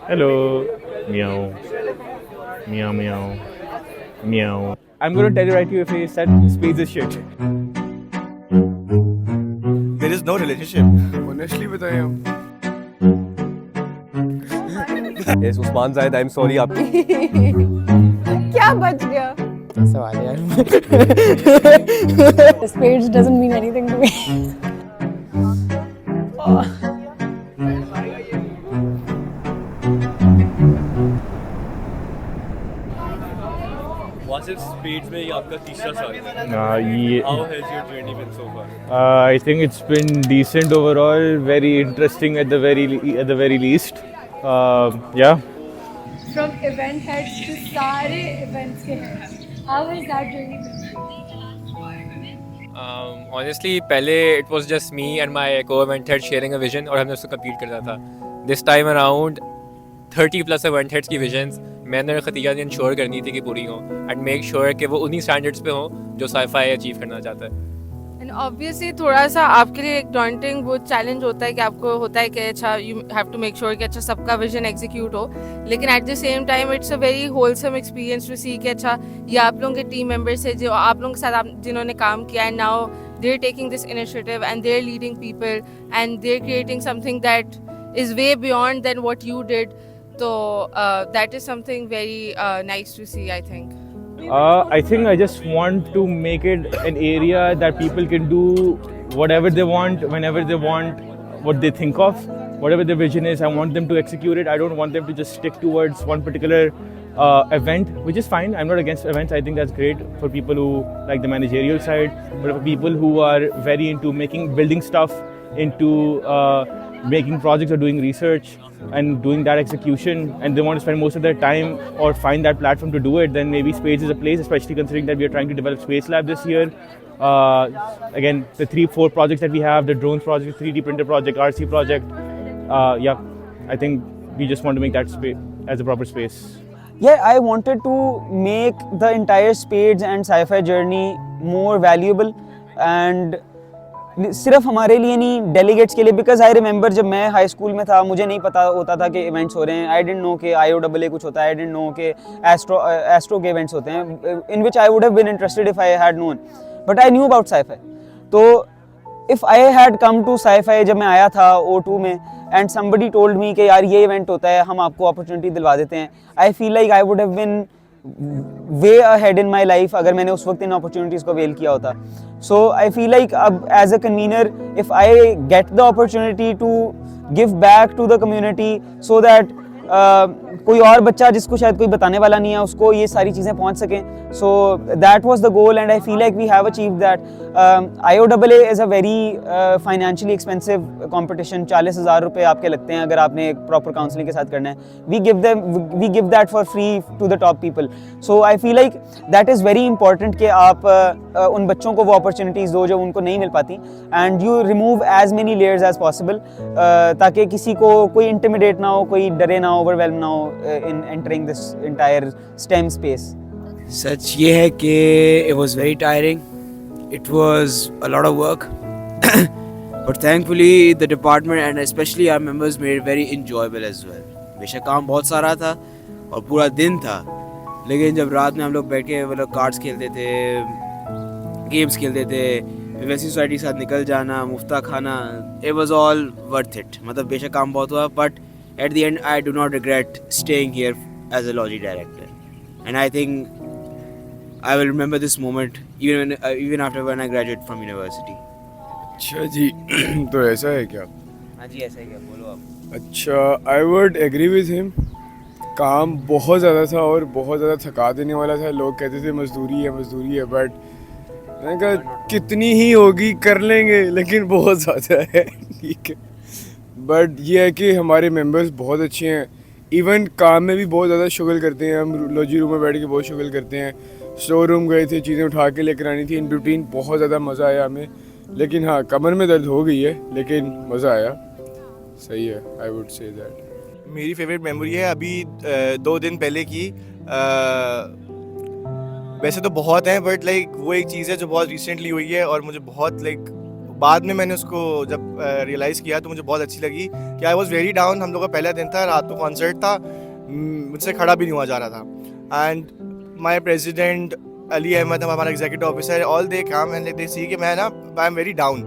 Hello. Meow. Meow meow. Meow. I'm gonna tell you right to your face that space is shit. There is no relationship. Honestly बताएं हम. Yes, Usman Zaid, I'm sorry आप. क्या बच गया? सवाल है यार. Spades doesn't mean anything to me. Wasif speeds में ये आपका तीसरा साल है. Yeah. How has your journey been so far? I think it's been decent overall. Very interesting at the very least. Yeah. From event heads to सारे events के heads. How has that journey been? Honestly, पहले it was just me and my co-event head sharing a vision और हमने उसको compete करना था. This time around 30 plus event heads की visions मैंने और खतीजा ने इंश्योर करनी थी कि पूरी हों and make sure कि वो उन्हीं स्टैंडर्ड्स पे हों जो sci-fi अचीव करना चाहता है. एंड ऑब्वियसली थोड़ा सा आपके लिए एक डॉन्टिंग वो चैलेंज होता है कि आपको होता है कि अच्छा you have to make sure कि अच्छा सबका विजन एग्जीक्यूट हो, लेकिन at the same time it's a very wholesome experience to see कि अच्छा ये आप लोगों के टीम मेंबर्स है जो आप लोगों के साथ आप जिन्होंने काम किया and now they are taking this initiative and they are leading people and they are creating something that is way beyond than what you did. तो that is something very nice to see I think. I think I just want to make it an area that people can do whatever they want, whenever they want, what they think of, whatever their vision is. I want them to execute it. I don't want them to just stick towards one particular event, which is fine. I'm not against events. I think that's great for people who like the managerial side, but for people who are very into building stuff, into making projects or doing research and doing that execution, and they want to spend most of their time or find that platform to do it, then maybe Spades is a place, especially considering that we are trying to develop Space Lab this year. Again, the 3-4 projects that we have, the drones project, 3D printer project, RC project, yeah, I think we just want to make that space as a proper space. Yeah, I wanted to make the entire Spades and sci-fi journey more valuable and सिर्फ हमारे लिए नहीं, delegates के लिए. Because I remember जब मैं high school में था मुझे नहीं पता होता था कि इवेंट्स हो रहे हैं. आई डिडंट नो कि IOAA कुछ होता है. आई डिडंट नो कि एस्ट्रो के इवेंट्स होते हैं in which I would have been interested if I had known, but I knew about sci-fi. तो if I had come to sci-fi जब मैं आया था O2 में एंड समबडी टोल्ड मी कि यार ये इवेंट होता है, हम आपको अपॉर्चुनिटी दिलवा देते हैं, I feel like I would have been way ahead in my life अगर मैंने उस वक्त इन अपॉर्चुनिटीज़ को अवेल किया होता. सो आई फील लाइक अब as a convener if I get the opportunity to give back to the community so that कोई और बच्चा जिसको शायद कोई बताने वाला नहीं है उसको ये सारी चीज़ें पहुंच सकें. So that was the goal and I feel like we have achieved that. IOAA is a very financially expensive competition. 40,000 रुपये आपके लगते हैं अगर आपने एक प्रॉपर काउंसलिंग के साथ करना है. We give that for free to the top people. So I feel like that is very important कि आप उन बच्चों को वो अपॉर्चुनिटीज़ दो जो उनको नहीं मिल पाती and you remove as many layers as possible ताकि किसी को कोई इंटिमिडेट ना हो, कोई डरे ना हो, ओवरवेल्म ना हो in entering this entire STEM space. सच ये है कि it was very tiring. It was a lot of work. But thankfully the department and especially our members made it very enjoyable as well. बेशक काम बहुत सारा था और पूरा दिन था, लेकिन जब रात में हम लोग बैठ के मतलब कार्ड्स खेलते थे, गेम्स खेलते थे, वैसी सोसाइटी के साथ निकल जाना, मुफ्ता खाना, it was all worth it. मतलब बेशक काम बहुत हुआ, but at the end I do not regret staying here as a Logi director, and I think I will remember this moment even after when I graduate from university. अच्छा जी. तो ऐसा है क्या? हाँ जी ऐसा ही क्या, बोलो आप. अच्छा, I would agree with him. काम बहुत ज़्यादा था और बहुत ज़्यादा थका देने वाला था. लोग कहते थे मजदूरी है, बट मैंने कहा कितनी ही होगी कर लेंगे, लेकिन बहुत ज़्यादा है. ठीक है, बट ये है कि हमारे मेंबर्स बहुत अच्छे हैं. इवन काम में भी बहुत ज़्यादा शुगल करते हैं. हम लॉजी रूम में बैठ के बहुत शुगल करते हैं. स्टोर रूम गए थे, चीज़ें उठा के लेकर आनी थी. इन रूटीन बहुत ज़्यादा मज़ा आया हमें, लेकिन हाँ कमर में दर्द हो गई है, लेकिन मज़ा आया. सही है, आई वुड से दैट. मेरी फेवरेट मेमोरी है अभी 2 दिन पहले की. वैसे तो बहुत हैं, बट लाइक वो एक चीज़ है जो बहुत रिसेंटली हुई है और मुझे बहुत बाद में मैंने उसको जब रियलाइज़ किया तो मुझे बहुत अच्छी लगी कि आई वॉज वेरी डाउन। हम लोग का पहला दिन था, रात को कॉन्सर्ट था, मुझसे खड़ा भी नहीं हुआ जा रहा था। And my president Ali Ahmed, हमारा एग्जीक्यूटिव ऑफिसर, ऑल दे काम एंड दे सी कि मैं ना आई एम वेरी डाउन,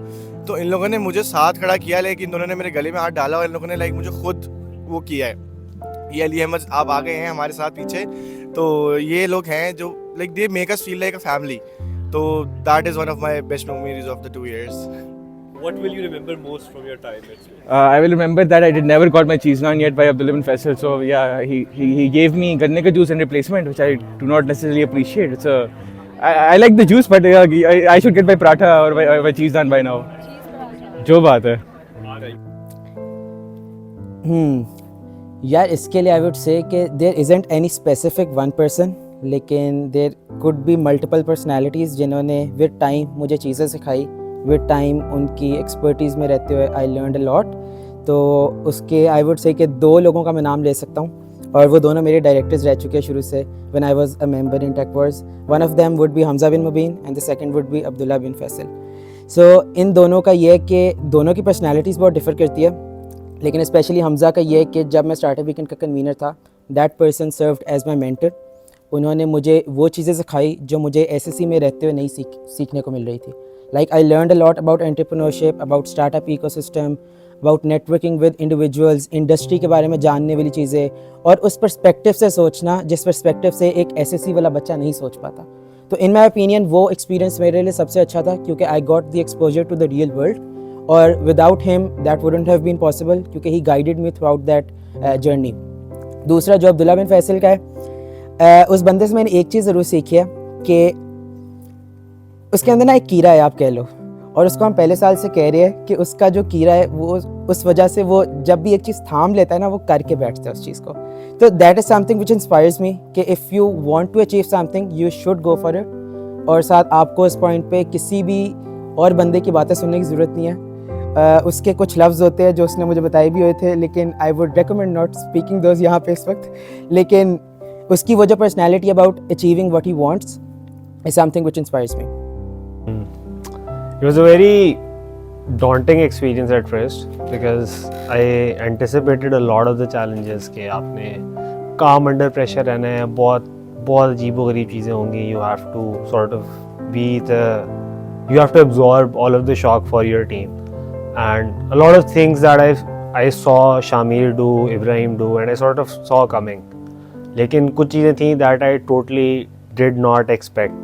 तो इन लोगों ने मुझे साथ खड़ा किया, लेकिन दोनों ने मेरे गले में हाथ डाला और इन लोगों ने लाइक मुझे खुद वो किया है। ये अली अहमद आप आ गए हैं हमारे साथ पीछे, तो ये लोग हैं जो like they make us feel like a family. तो that is one of my best memories of the 2 years. What will you remember most from your time at school? I will remember that I did never got my cheese naan yet by Abdullah bin Faisal. So yeah, he gave me ganne ka juice in replacement, which I do not necessarily appreciate. So I like the juice, but I should get my paratha or my cheese naan by now. जो बात है. यार इसके लिए आई would say कि there isn't any specific one person, लेकिन there could be multiple personalities जिन्होंने with time मुझे चीज़ें सिखाई, विद टाइम उनकी एक्सपर्टीज़ में रहते हुए आई लर्नड अ लॉट। तो उसके आई वुड से कि 2 लोगों का मैं नाम ले सकता हूँ और वो दोनों मेरे डायरेक्टर्स रह चुके हैं शुरू से when I was a member in Techverse. One of them would be Hamza bin Mubeen and the second would be Abdullah bin Faisal. So इन दोनों का ये है कि दोनों की पर्सनैलिटीज़ बहुत डिफ़र करती है, लेकिन स्पेशली हमज़ा का ये है कि जब मैं स्टार्टअप वीकेंड का कन्वीनर था, that person served as my mentor. उन्होंने मुझे वो चीज़ें सिखाई जो मुझे एसएससी में रहते हुए नहीं सीखने को मिल रही थी। Like I learned a lot about entrepreneurship, about startup ecosystem, about networking with individuals, industry के बारे में जानने वाली चीज़ें, और उस पर्सपेक्टिव से सोचना जिस पर्सपेक्टिव से एक एसएससी वाला बच्चा नहीं सोच पाता। तो इन माई ओपिनियन वो एक्सपीरियंस मेरे लिए सबसे अच्छा था, क्योंकि I got the exposure to the real world, और without him that wouldn't have been possible, क्योंकि he guided me throughout that journey. दूसरा जो अब्दुल्ला बिन फैसल का है, उस बंदे से मैंने एक चीज़ ज़रूर सीखी है कि उसके अंदर ना एक कीड़ा है आप कह लो, और उसको हम पहले साल से कह रहे हैं कि उसका जो कीड़ा है वो उस वजह से वो जब भी एक चीज़ थाम लेता है ना वो करके बैठता है उस चीज़ को। तो that is something which inspires me कि if you want to achieve something you should go for it. और साथ आपको इस पॉइंट पे किसी भी और बंदे की बातें सुनने की ज़रूरत नहीं है। उसके कुछ लफ्ज़ होते हैं जो उसने मुझे बताए भी हुए थे, लेकिन I would recommend not speaking those यहाँ पे इस वक्त। लेकिन उसकी वो जो personality about achieving what he wants is something which inspires me. It was a very daunting experience at first because I anticipated a lot of the challenges कि आपने calm under pressure रहना है, बहुत अजीबोगरीब चीज़ें होंगी, you have to sort of you have to absorb all of the shock for your team, and a lot of things that I saw Shamir do, Ibrahim do, and I sort of saw coming, लेकिन कुछ चीज़ें थी that I totally did not expect.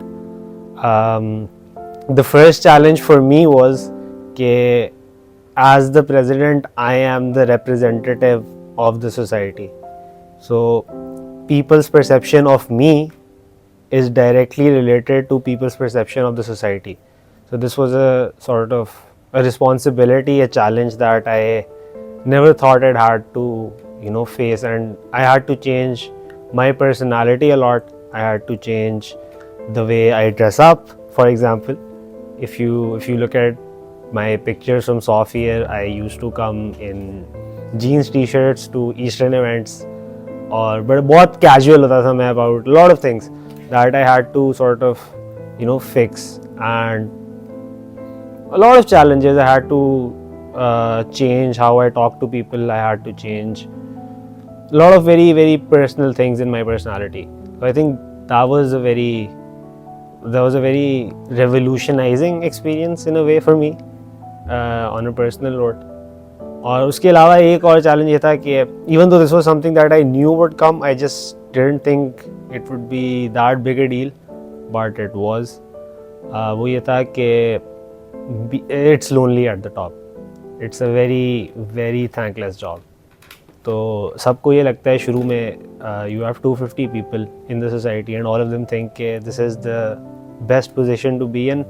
The first challenge for me was that as the president, I am the representative of the society. So people's perception of me is directly related to people's perception of the society. So this was a sort of a responsibility, a challenge that I never thought I'd had to, face, and I had to change my personality a lot. I had to change the way I dress up, for example. If you look at my pictures from Software, I used to come in jeans t-shirts to Eastern events, but बहुत casual होता था मैं about a lot of things that I had to sort of fix, and a lot of challenges. I had to change how I talk to people. I had to change a lot of very, very personal things in my personality. So I think that was a very revolutionizing experience in a way for me on a personal note. और उसके अलावा एक और challenge ये था कि even though this was something that I knew would come, I just didn't think it would be that big a deal, but it was. वो ये था कि it's lonely at the top. It's a very, very thankless job. तो सबको ये लगता है शुरू में you have 250 people in the society and all of them think कि this is the best position to be in.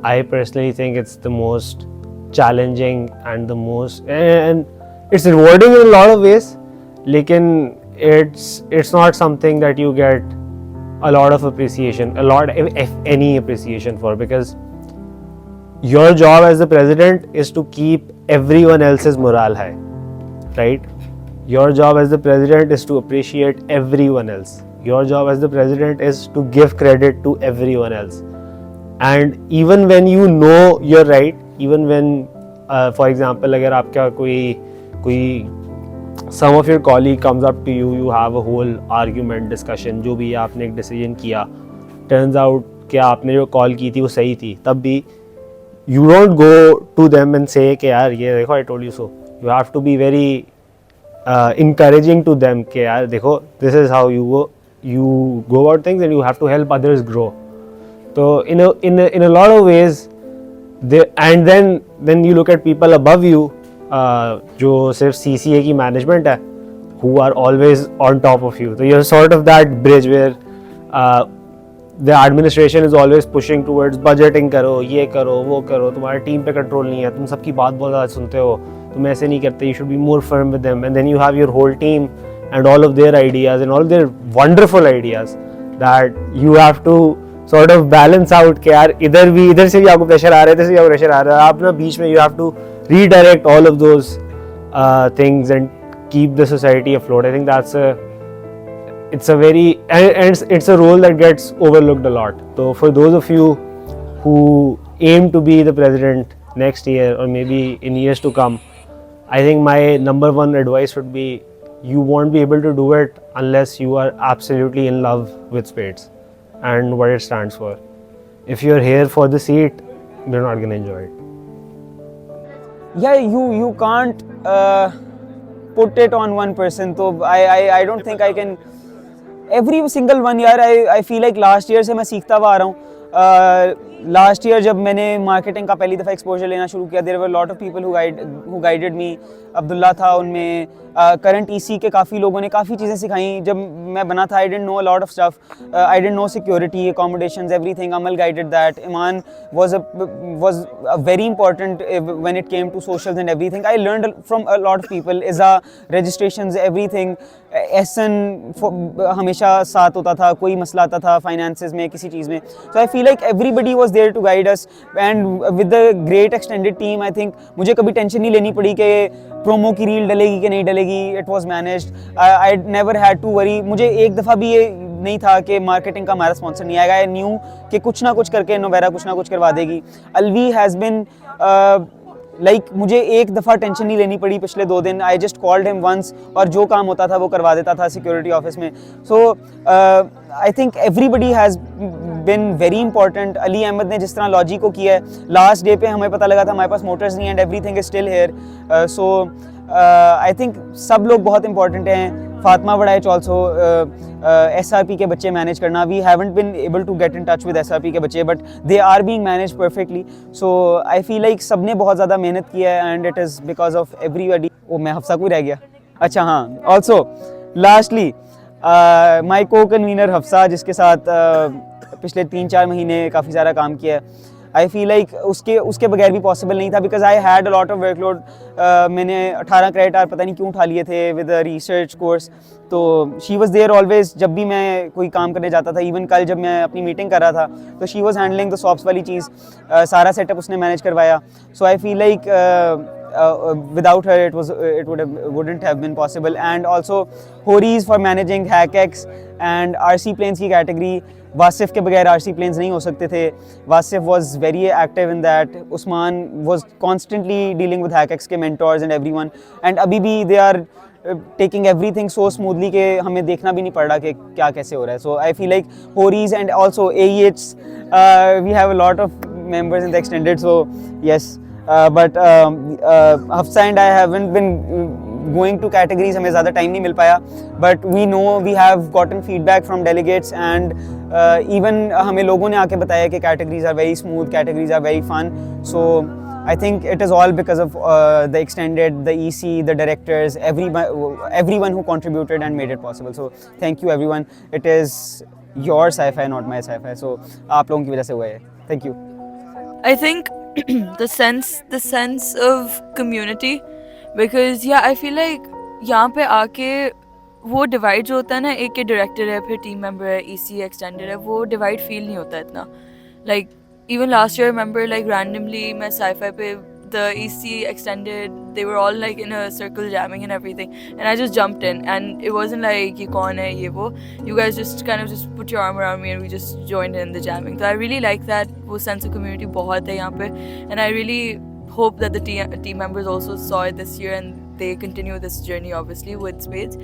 I personally think it's the most challenging and it's rewarding in a lot of ways, लेकिन it's not something that you get a lot of appreciation, if any appreciation for, because your job as the president is to keep everyone else's morale high. Right? Your job as the president is to appreciate everyone else. Your job as the president is to give credit to everyone else. And even when you know you're right, even when for example अगर आपका कोई some of your colleague comes up to you, you have a whole argument discussion, जो भी आपने एक decision किया, turns out कि आपने जो call की थी वो सही थी, तब भी you don't go to them and say कि यार ये देखो I told you so. You have to be very encouraging to them कि यार देखो this is how you go about things, and you have to help others grow. So in a lot of ways, and then you look at people above you, जो सिर्फ CCA की management है, who are always on top of you. So you're sort of that bridge where the administration is always pushing towards budgeting करो, ये करो, वो करो, तुम्हारे टीम पे कंट्रोल नहीं है, तुम सबकी बात बहुत ज़्यादा सुनते हो, तुम ऐसे नहीं करते, you should be more firm with them. And then you have your whole team and all of their ideas and all of their wonderful ideas that you have to sort of balance out कि यार इधर से भी आपको pressure आ रहा है, इधर से भी आपको प्रेशर आ रहा है, आप ना बीच में you have to redirect all of those things and keep the society afloat. I think it's a very and it's a role that gets overlooked a lot. So for those of you who aim to be the president next year or maybe in years to come, I think my number one advice would be you won't be able to do it unless you are absolutely in love with Spades and what it stands for. If you're here for the seat, you're not going to enjoy it. Yeah, you can't put it on one person. So I don't think I can. Every single one year, I feel like last year से मैं सीखता हुआ आ रहा हूँ. Last year जब मैंने marketing का पहली दफ़ा exposure लेना शुरू किया, there were a lot of people who guided me. Abdullah था उनमें, current EC के काफ़ी लोगों ने काफ़ी चीज़ें सिखाई. जब मैं बना था, I didn't know a lot of stuff. I didn't know security, accommodations, everything. Amal guided that. Iman was a very important when it came to socials and everything. I learned from a lot of people. Iza, registrations, everything. SN हमेशा साथ होता था, कोई मसला आता था finances में, किसी चीज़ में. So I feel like everybody was there to guide us, and with the great extended team, I think मुझे कभी टेंशन नहीं लेनी पड़ी कि प्रोमो की रील डलेगी कि नहीं डलेगी. It was managed. I never had to worry. मुझे एक दफ़ा भी ये नहीं था कि मार्केटिंग का हमारा स्पॉन्सर नहीं आएगा. I knew कि कुछ ना कुछ करके नोवेरा कुछ ना कुछ करवा देगी. Alvi has been मुझे एक दफ़ा टेंशन नहीं लेनी पड़ी पिछले 2 दिन. I just called him once और जो काम होता था वो करवा देता था सिक्योरिटी ऑफिस में. So I think everybody has been very important. Ali Ahmed ने जिस तरह लॉजी को किया है, लास्ट डे पे हमें पता लगा था हमारे पास मोटर्स नहीं and everything is still here. So I think सब लोग बहुत इंपॉर्टेंट हैं. फातिमा वड़ाइच ऑल्सो SRP के बच्चे मैनेज करना. We haven't been able to get in touch with SRP के बच्चे, but they are being managed perfectly. So I feel like सब ने बहुत ज़्यादा मेहनत की है and it is because of everybody. ओ मैं हफ्सा को रह गया. अच्छा हाँ, ऑल्सो लास्टली माई को कन्वीनर हफ्सा, जिसके साथ पिछले 3-4 महीने काफ़ी सारा काम किया है. आई फील लाइक उसके बगैर भी पॉसिबल नहीं था because I had a lot of workload. मैंने 18 क्रेडिट आवर पता नहीं क्यों उठा लिए थे विद अ रिसर्च कोर्स. तो शी वॉज देयर ऑलवेज जब भी मैं कोई काम करने जाता था. इवन कल जब मैं अपनी मीटिंग कर रहा था तो she was handling the SOPs वाली चीज़. सारा सेटअप उसने मैनेज करवाया. So I feel like without her it wouldn't have been possible. And also Horis for managing HackX and RC planes की category. वासिफ के बगैर RC planes नहीं हो सकते थे. Wasif was very active in that. Usman was constantly dealing with HackX के mentors and everyone. And अभी भी they are taking everything so smoothly कि हमें देखना भी नहीं पड़ रहा कि क्या कैसे हो रहा है. So I feel like Horis and also AEHs, we have a lot of members in the extended. So yes. But Hafsa and I haven't been going to categories. हमें ज़्यादा टाइम नहीं मिल पाया. But we know we have gotten feedback from delegates and even हमें लोगों ने आके बताया कि categories are very smooth, categories are very fun. So I think it is all because of the extended, the EC, the directors, everyone who contributed and made it possible. So thank you everyone. It is your sci-fi, not my sci-fi. So आप लोगों की वजह से हुआ है. Thank you. I think the sense of community, because yeah, I feel like यहाँ पे आके वो डिवाइड जो होता है ना, एक के डायरेक्टर है, फिर टीम मेंबर है, EC एक्सटेंडेड है, वो डिवाइड फील नहीं होता इतना. Like even last year remember, like randomly मैं साइफाई पे the EC extended, they were all like in a circle jamming and everything, and I just jumped in, and it wasn't like ye kaun hai ye wo, you guys just kind of just put your arm around me and we just joined in the jamming. So I really like that, wo sense of community bahut hai yahan pe, and I really hope that the team members also saw it this year and they continue this journey obviously with Spades,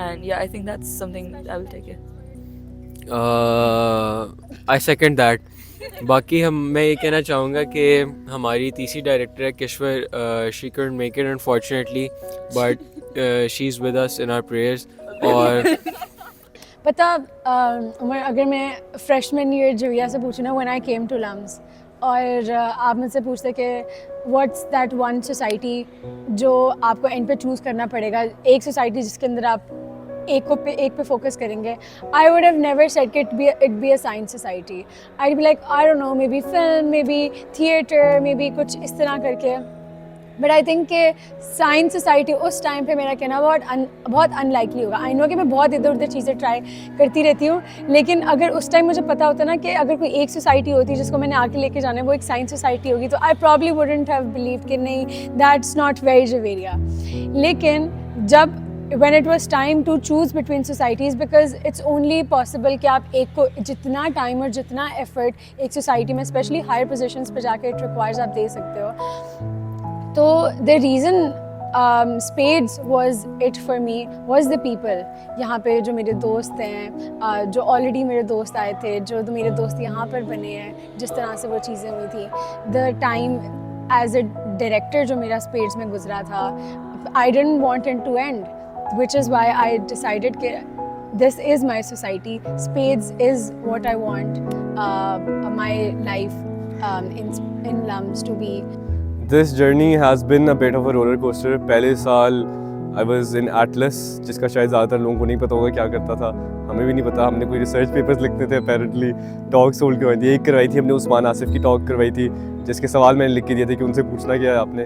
and yeah, I think that's something I will take it. I second that. बाकी मैं ये कहना चाहूँगा कि हमारी तीसरी director है Kishwar, she couldn't make it unfortunately, but she's with us in our prayers. और पता उमर, अगर मैं फ्रेशमैन ईयर जविया से पूछूँ ना, when I came to LUMS, और आप मुझसे पूछते कि व्हाट्स दैट वन सोसाइटी जो आपको एंड पे चूज़ करना पड़ेगा, एक सोसाइटी जिसके अंदर आप एक पे फोकस करेंगे, I would have never said कि it be a science society. I be like I don't know, maybe film, maybe theatre, maybe कुछ इस तरह करके. बट आई थिंक कि साइंस सोसाइटी उस टाइम पे मेरा कहना बहुत अनलाइकली होगा. आई नो कि मैं बहुत इधर उधर चीज़ें ट्राई करती रहती हूँ, लेकिन अगर उस टाइम मुझे पता होता ना कि अगर कोई एक सोसाइटी होती जिसको मैंने आके लेके जाना है वो एक साइंस सोसाइटी होगी, तो I probably wouldn't have believe कि नहीं, दैट्स नॉट वेरी जवेरिया. लेकिन जब when it was time to choose between societies, because it's only possible कि आप एक को जितना टाइम और जितना एफर्ट एक सोसाइटी में स्पेशली हायर पोजीशंस पे जाके इट रिक्वायर्स आप दे सकते हो. तो the reason spades was it for me was the people. यहाँ पे जो मेरे दोस्त हैं, जो ऑलरेडी मेरे दोस्त आए थे, जो मेरे दोस्त यहाँ पर बने हैं, जिस तरह से वो चीज़ें हुई थी, the time as a director जो मेरा स्पेड्स में गुजरा था, I didn't want it to end, which is why I decided that this is my society. Spades is what I want my life in Lums to be. This journey has been a bit of a roller coaster. पहले साल I was in Atlas, जिसका शायद ज़्यादातर लोगों को नहीं पता होगा क्या करता था. हमें भी नहीं पता. हमने कोई रिसर्च पेपर्स लिखते थे apparently. टॉक्स होल्ड करवाई थी. एक करवाई थी हमने उस्मान आसिफ की टॉक करवाई थी, जिसके सवाल मैंने लिख के दिए थे कि उनसे पूछना क्या है आपने.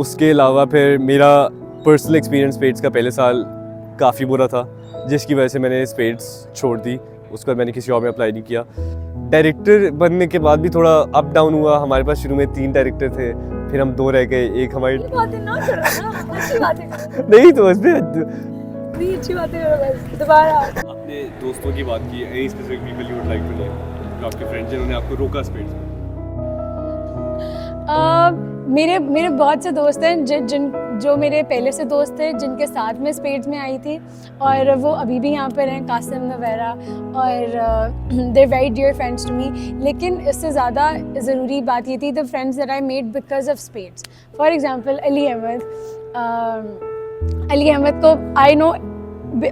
उसके अलावा फिर मेरा पर्सनल एक्सपीरियंस स्पेड्स का पहले साल काफ़ी बुरा था, जिसकी वजह से मैंने स्पेड्स छोड़ दी. उसके बाद मैंने किसी और में अप्लाई नहीं किया. डायरेक्टर बनने के बाद भी थोड़ा अप डाउन हुआ. हमारे पास शुरू में 3 डायरेक्टर थे, फिर हम 2 रह गए. एक हमारी नहीं तो उसमें अच्छी बातें करो बस दोबारा. अपने दोस्तों की बात की, any specific people you would like to name, आपके फ्रेंड्स जिन्होंने आपको रोका स्पेड्स में? मेरे बहुत से दोस्त हैं जो मेरे पहले से दोस्त थे, जिनके साथ में स्पेड्स में आई थी, और वो अभी भी यहाँ पर हैं, कासिम नवेरा, और they very dear friends to me. लेकिन इससे ज़्यादा ज़रूरी बात ये थी the friends that I made because of Spades. For example Ali Ahmed को I know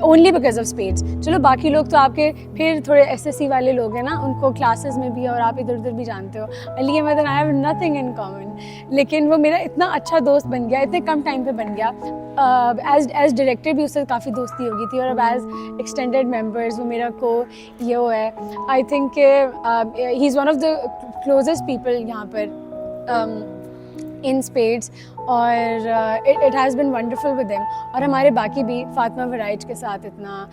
only because of Spades. चलो बाकी लोग तो आपके फिर थोड़े एसएससी वाले लोग हैं ना, उनको क्लासेस में भी और आप इधर उधर भी जानते हो. Ali Ahmed and I have nothing in common, लेकिन वो मेरा इतना अच्छा दोस्त बन गया, इतने कम टाइम पे बन गया. एज डायरेक्टर भी उससे काफ़ी दोस्ती हो गई थी, और अब एज एक्सटेंडेड मेम्बर्स वो मेरा को ये वो है. I think he is one of the closest people यहाँ पर इन स्पेड्स, और it has been wonderful with them. और हमारे बाकी भी फातिमा वराइज के साथ इतना,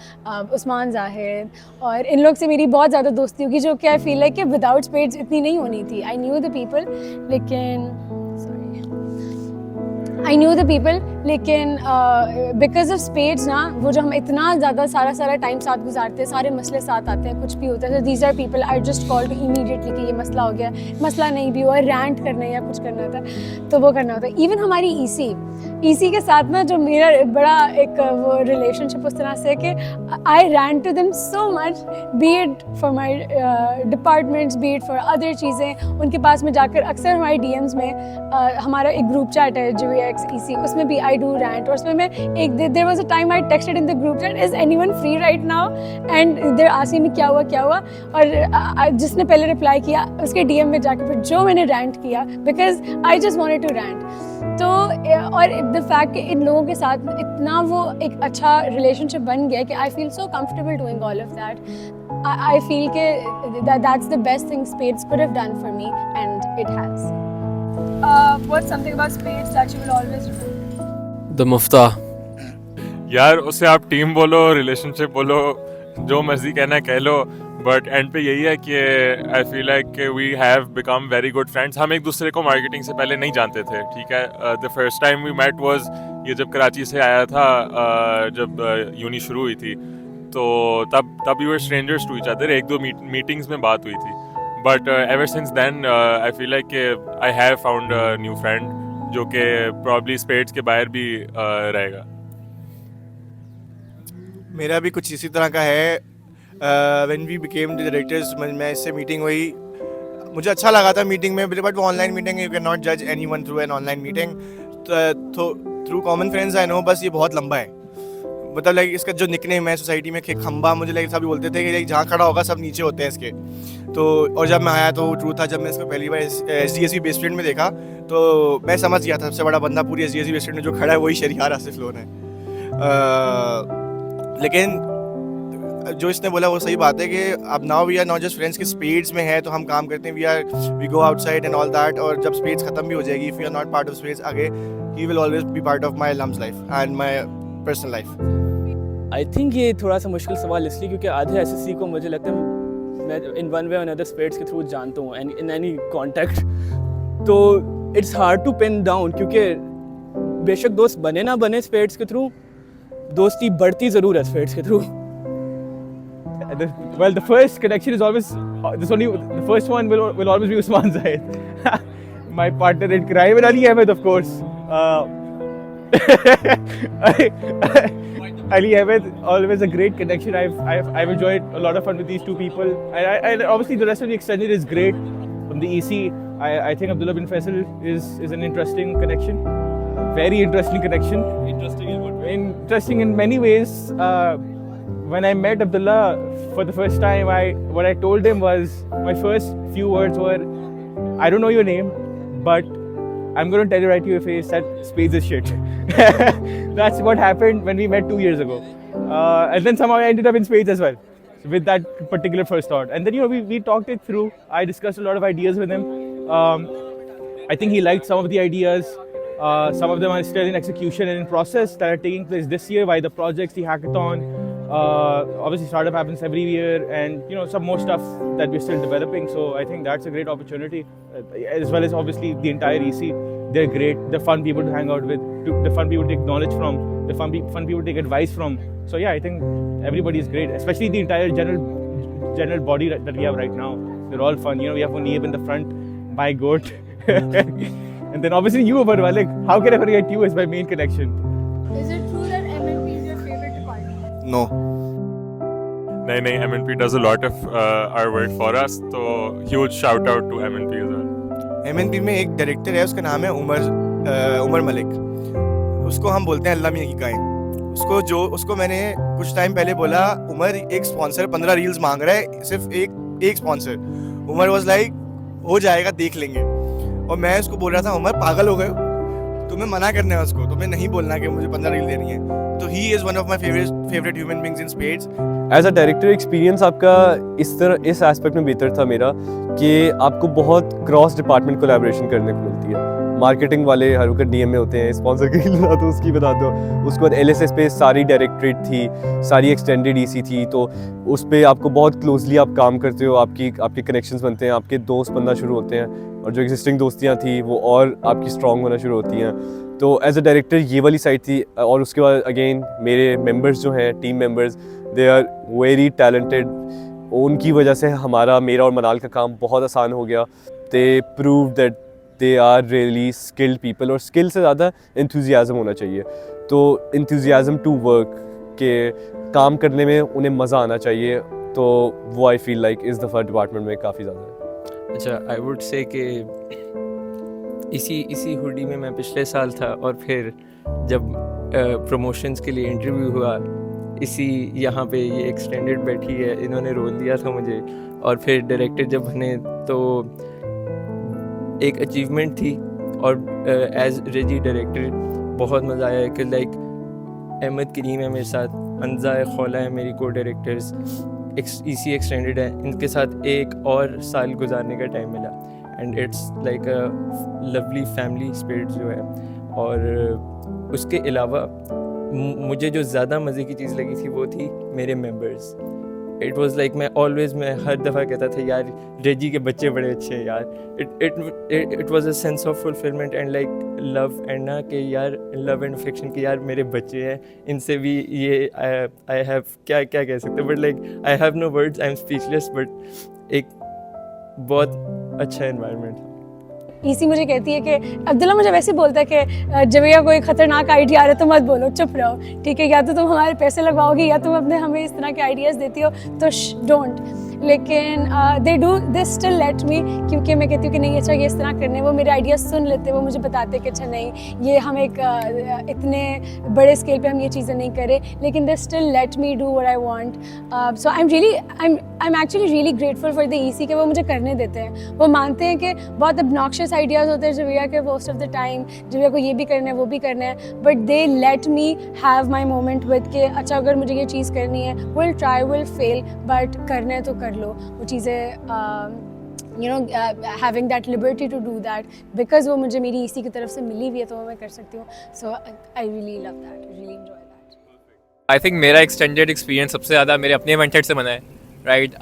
उस्मान जाहिद, और इन लोग से मेरी बहुत ज़्यादा दोस्ती होगी, जो कि आई फील लाइक कि विदाउट स्पेड्स इतनी नहीं होनी थी. आई न्यू द पीपल, लेकिन बिकॉज ऑफ स्पेड्स ना, वो जो हम इतना ज़्यादा सारा टाइम साथ गुजारते हैं, सारे मसले साथ आते हैं, कुछ भी होता है, तो these are people I just call to immediately कि ये मसला हो गया, मसला नहीं भी हुआ, रैंट करना है या कुछ करना होता है तो वो करना होता है. इवन हमारी ईसी के साथ ना जो मेरा बड़ा एक वो रिलेशनशिप उस तरह से कि I rant to them so much, be it for my departments, be it for other चीज़ें. उनके पास में जाकर अक्सर हमारी DMs में हमारा एक ग्रुप चैट है JVX उसमें भी आई डू रैंट. और उसमें मैं there was a time I texted in the group chat, is anyone free right now, and they're asking me क्या हुआ, और जिसने पहले रिप्लाई किया उसके DM में जाकर फिर जो मैंने रैंट किया, because I just wanted to rant. तो और द फैक्ट कि इन लोगों के साथ इतना वो एक अच्छा रिलेशनशिप बन गया कि I feel so comfortable doing all of that. I feel कि that's the best thing Spades could have done for me, and it has. What's something about Spades that you will always remember? The Mufta. यार उसे आप team बोलो, relationship बोलो, जो मर्जी कहना है कह लो, बट एंड पे यही है कि I feel like we have become very good friends. हम एक दूसरे को मार्केटिंग से पहले नहीं जानते थे, ठीक है. The first time we met was ये जब कराची से आया था, जब यूनी शुरू हुई थी, तो तब we were strangers to each other. एक दो मीटिंग्स में बात हुई थी, but ever since then I feel like I have found a new friend जो कि प्रॉब्ली स्पेड्स के बाहर भी रहेगा. मेरा भी कुछ इसी तरह का है. When we became the directors, मैं इससे मीटिंग हुई, मुझे अच्छा लगा था मीटिंग में, बट वो online meeting, you can not जज anyone through an online meeting. Through common friends I know, बस ये बहुत लंबा है. मतलब लाइक इसका जो निकनेम है सोसाइटी में खंबा, मुझे लाइक सभी बोलते थे कि जहाँ खड़ा होगा सब नीचे होते हैं इसके. तो और जब मैं आया तो ट्रू था, जब मैं इसको पहली बार SDSV बेस्ट फ्रेंड में देखा तो मैं समझ गया था सबसे बड़ा बंदा पूरी SDSV बेस्ट फ्रेंड में जो खड़ा है वही शरियार आसिफ लोन है. लेकिन जो इसने बोला वो सही बात है कि अब now we are not just friends, कि स्पेड्स में है तो हम काम करते हैं, we go outside and all that. और जब स्पेड्स खत्म भी हो जाएगी, if you are not part of Spades, आगे ही will always be part of my LUMS life and my personal life. I think ये थोड़ा सा मुश्किल सवाल इसलिए क्योंकि आधे SSC को मुझे लगता है मैं इन वन वे और अनदर स्पेड्स के थ्रू जानता हूँ इन एनी कॉन्टेक्ट. तो it's hard to pin down, क्योंकि बेशक दोस्त बने ना बने स्पेड्स के थ्रू, दोस्ती बढ़ती ज़रूर है स्पेड्स के through. Well, the first connection is always the first one will always be Usman Zahid, my partner in crime, and Ali Ahmed, of course. Ali Ahmed, always a great connection. I've enjoyed a lot of fun with these two people, and obviously the rest of the extended is great. From the EC, I think Abdullah bin Faisal is an interesting connection, very interesting connection. Interesting in many ways. When I met Abdullah for the first time, what I told him was, my first few words were, I don't know your name, but I'm going to tell you right to your face that Spades is shit. That's what happened when we met 2 years ago. And then somehow I ended up in Spades as well, with that particular first thought. And then, we talked it through. I discussed a lot of ideas with him. I think he liked some of the ideas. Some of them are still in execution and in process that are taking place this year by the projects, the hackathon. Obviously startup happens every year, and some more stuff that we're still developing. So I think that's a great opportunity, as well as obviously the entire EC. They're great. They're fun people to hang out with. They're fun people to take knowledge from. They're fun people to take advice from. So yeah, I think everybody is great, especially the entire general body that we have right now. They're all fun. We have Muneeb in the front, my goat, and then obviously you, Umar Malik. How can I forget you as my main connection? Is it true that MNP is your favorite department? No. नहीं, MNP does a lot of our work for us, तो huge shout out to MNP as well. MNP में एक director है, उसका नाम है उमर मलिक. उसको हम बोलते हैं अल्लाह मियां की गाय. उसको मैंने कुछ टाइम पहले बोला, उमर एक स्पॉन्सर 15 रील्स मांग रहा है, सिर्फ एक स्पॉन्सर. उमर वाज लाइक, हो जाएगा, देख लेंगे. और मैं उसको बोल रहा था, उमर पागल हो गए, तुम्हें मना करना है उसको, तुम्हें नहीं बोलना कि मुझे 15 रील देनी है. तो he is one of my favourite human beings in SPADES. As a director experience आपका इस एस्पेक्ट में बेहतर था मेरा, कि आपको बहुत क्रॉस डिपार्टमेंट कोलैबोरेशन करने को मिलती है. मार्केटिंग वाले हर वक्त DM में होते हैं, स्पॉन्सर की बता दो, उसकी बता दो. उसके बाद LSS पे सारी डायरेक्टरेट थी, सारी एक्सटेंडेड EC थी, तो उस पर आपको बहुत क्लोजली आप काम करते हो, आपके कनेक्शंस बनते हैं, आपके दोस्त बनना शुरू होते हैं, और जो एग्जिस्टिंग दोस्तियाँ थी वो और आपकी स्ट्रॉन्ग होना शुरू होती हैं. तो एज अ डायरेक्टर ये वाली साइड थी. और उसके बाद अगेन मेरे मेंबर्स जो हैं, team members, they are very talented. उनकी वजह से मेरा और मनाल का काम बहुत आसान हो गया. They prove that they are really skilled people, और स्किल से ज़्यादा एंथुजियाज़म होना चाहिए. तो एंथुजियाज़म टू वर्क, के काम करने में उन्हें मज़ा आना चाहिए. तो वो आई फील लाइक इस दफ़ा डिपार्टमेंट में काफ़ी ज़्यादा है. अच्छा, आई वुड से कि इसी हुडी में मैं पिछले साल था, और फिर जब प्रमोशंस के लिए इंटरव्यू हुआ, यहाँ पे ये एक्सटेंडेड बैठी है, इन्होंने रोल दिया था मुझे. और फिर डायरेक्टर जब बने तो एक अचीवमेंट थी. और एज रेजी डायरेक्टर बहुत मज़ा आया कि लाइक अहमद करीम है मेरे साथ, अंजा खौला है मेरी को डायरेक्टर्स, EC एक्सटेंडेड है, इनके साथ एक और साल गुजारने का टाइम मिला. And it's like a lovely family spirit जो है. और उसके अलावा मुझे जो ज़्यादा मज़े की चीज़ लगी थी वो थी मेरे मेंबर्स. इट वाज लाइक मैं हर दफ़ा कहता था यार रेजी के बच्चे बड़े अच्छे हैं यार. It was a sense of fulfilment and like love and ना कि यार लव एंड अफेक्शन कि यार मेरे बच्चे हैं, इनसे भी ये आई हैव क्या कह सकते, but like I have no words, I am speechless. But एक बहुत अच्छा एनवायरनमेंट था. ईसी मुझे कहती है कि अब्दुल्ला मुझे वैसे बोलता है कि जब या कोई खतरनाक आइडिया आ रहा है तो मत बोलो, चुप रहो, ठीक है, या तो तुम हमारे पैसे लगवाओगी या तुम अपने हमें इस तरह के आइडियाज़ देती हो तो डोंट. लेकिन दे स्टिल लेट मी, क्योंकि मैं कहती हूँ कि नहीं अच्छा ये इस तरह करने, वो मेरे आइडियाज़ सुन लेते, वो मुझे बताते कि अच्छा नहीं ये हम एक इतने बड़े स्केल पे हम ये चीज़ें नहीं करें, लेकिन they still let me do what I want. So I am actually really grateful for the EC कि वो मुझे करने देते हैं. वो मानते हैं कि बहुत obnoxious आइडियाज़ होते हैं जविया के मोस्ट ऑफ द टाइम, जविया को ये भी करना है वो भी करना है, but they let me have my moment with के अच्छा अगर मुझे ये चीज़ करनी है will try will fail but करना है तो कर लो वो चीज़ें, you know having that liberty to do that because वो मुझे मेरी इसी की तरफ से मिली हुई है तो वो मैं कर सकती हूँ. So I really love that, really enjoy that. I think मेरा एक्सटेंडेड एक्सपीरियंस सबसे ज़्यादा मेरे अपने इवेंट से बना है. Right,